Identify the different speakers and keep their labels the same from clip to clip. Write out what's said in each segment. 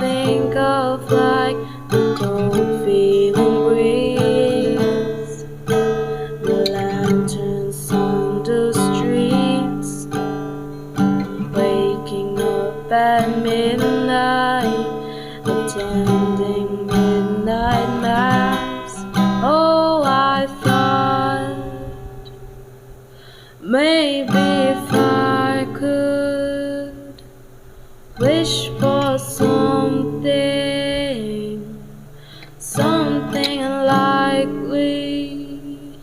Speaker 1: think of like the cold feeling breeze, the lanterns on the streets, waking up at midnight, attending midnight mass. Oh, I thought maybe if I could wish for something unlikely,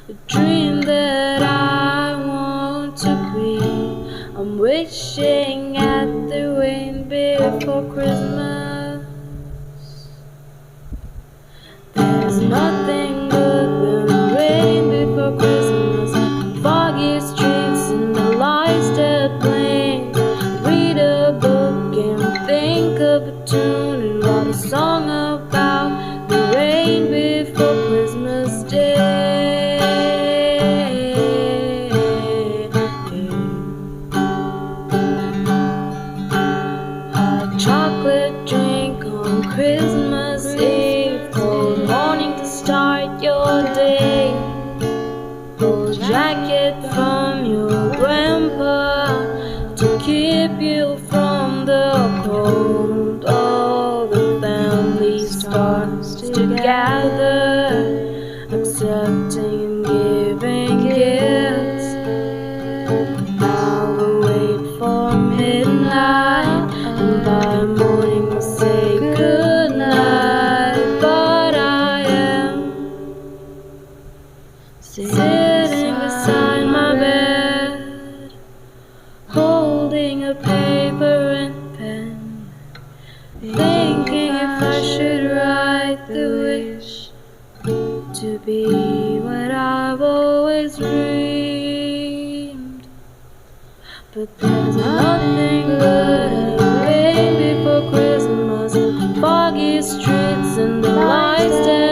Speaker 1: a dream that I want to be. I'm wishing at the rain before Christmas. There's nothing good than rain before Christmas, foggy streets and the lights that blink. Read a book and think of a tune and write a song about the rain before Christmas Day. Hot chocolate drink on Christmas Eve, cold morning to start your day, old jacket from your grandpa to keep you from the cold. All the family starts to gather, accepting and giving gifts. Now we'll wait for midnight, and by morning we'll say goodnight. But I am sitting beside my bed, holding a paper and pen, thinking if I should write the wish to be what I've always dreamed. But there's nothing good in rain before Christmas, foggy streets and the lights that